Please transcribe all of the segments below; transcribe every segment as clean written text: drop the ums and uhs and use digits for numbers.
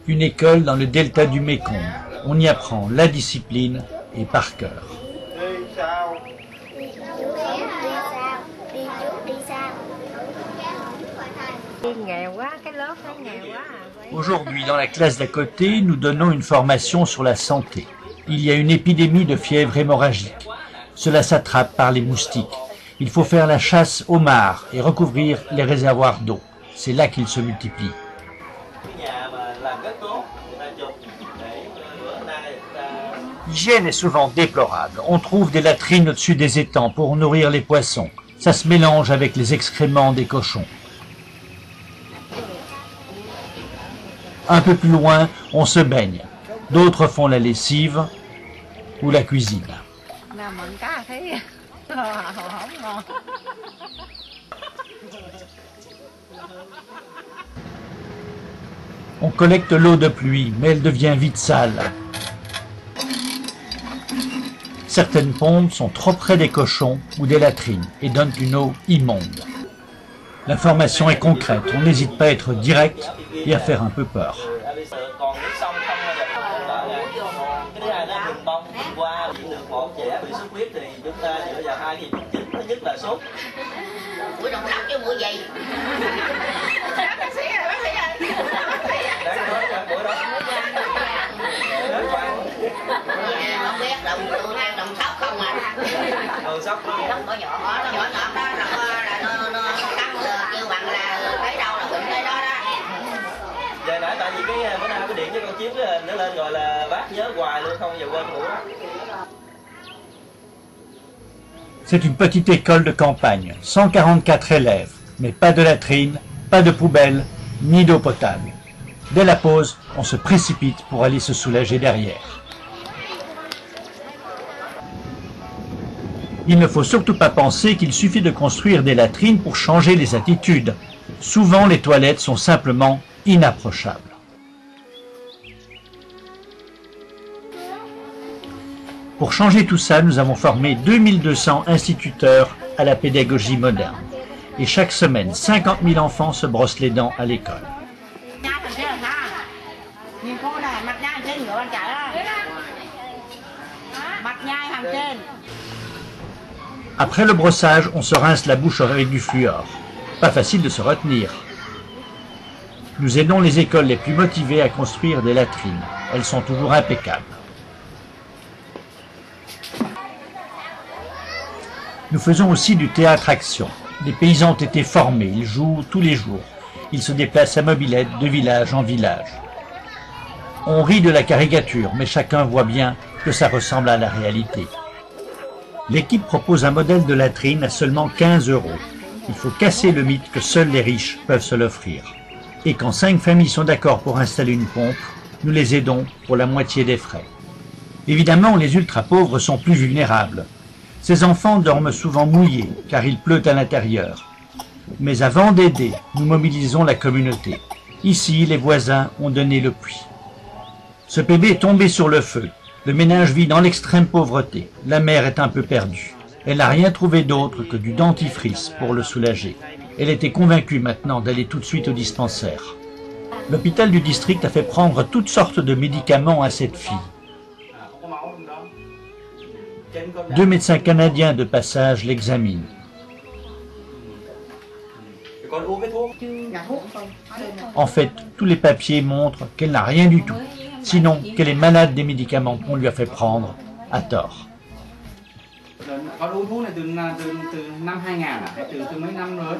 une école dans le delta du Mékong. On y apprend la discipline et par cœur. Aujourd'hui, dans la classe d'à côté, nous donnons une formation sur la santé. Il y a une épidémie de fièvre hémorragique. Cela s'attrape par les moustiques. Il faut faire la chasse aux mares et recouvrir les réservoirs d'eau. C'est là qu'ils se multiplient. L'hygiène est souvent déplorable. On trouve des latrines au-dessus des étangs pour nourrir les poissons. Ça se mélange avec les excréments des cochons. Un peu plus loin, on se baigne. D'autres font la lessive ou la cuisine. On collecte l'eau de pluie, mais elle devient vite sale. Certaines pompes sont trop près des cochons ou des latrines et donnent une eau immonde. L'information est concrète, on n'hésite pas à être direct et à faire un peu peur. C'est une petite école de campagne, 144 élèves, mais pas de latrine, pas de poubelle, ni d'eau potable. Dès la pause, on se précipite pour aller se soulager derrière. Il ne faut surtout pas penser qu'il suffit de construire des latrines pour changer les attitudes. Souvent, les toilettes sont simplement inapprochables. Pour changer tout ça, nous avons formé 2200 instituteurs à la pédagogie moderne. Et chaque semaine, 50 000 enfants se brossent les dents à l'école. Après le brossage, on se rince la bouche avec du fluor. Pas facile de se retenir. Nous aidons les écoles les plus motivées à construire des latrines. Elles sont toujours impeccables. Nous faisons aussi du théâtre-action. Les paysans ont été formés, ils jouent tous les jours. Ils se déplacent à mobilette de village en village. On rit de la caricature, mais chacun voit bien que ça ressemble à la réalité. L'équipe propose un modèle de latrine à seulement 15 €. Il faut casser le mythe que seuls les riches peuvent se l'offrir. Et quand 5 familles sont d'accord pour installer une pompe, nous les aidons pour la moitié des frais. Évidemment, les ultra-pauvres sont plus vulnérables. Ces enfants dorment souvent mouillés, car il pleut à l'intérieur. Mais avant d'aider, nous mobilisons la communauté. Ici, les voisins ont donné le puits. Ce bébé est tombé sur le feu. Le ménage vit dans l'extrême pauvreté. La mère est un peu perdue. Elle n'a rien trouvé d'autre que du dentifrice pour le soulager. Elle était convaincue maintenant d'aller tout de suite au dispensaire. L'hôpital du district a fait prendre toutes sortes de médicaments à cette fille. 2 médecins canadiens de passage l'examinent. En fait, tous les papiers montrent qu'elle n'a rien du tout. Sinon, qu'elle est malade des médicaments qu'on lui a fait prendre à tort. Con uống thuốc này từ năm 2000 à, từ mấy năm rồi.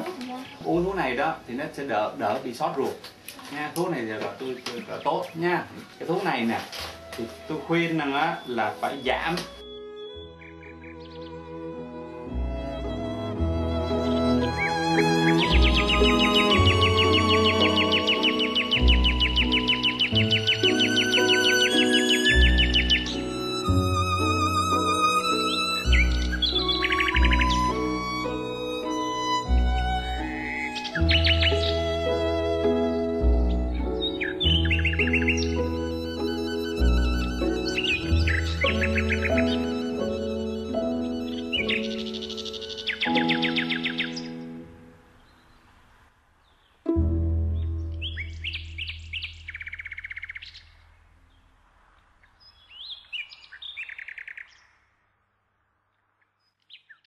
Uống thuốc này đó thì nó sẽ đỡ bị sốt ruột. Nha, thuốc này là tôi tốt nha. Cái thuốc này nè thì tôi khuyên rằng là phải giảm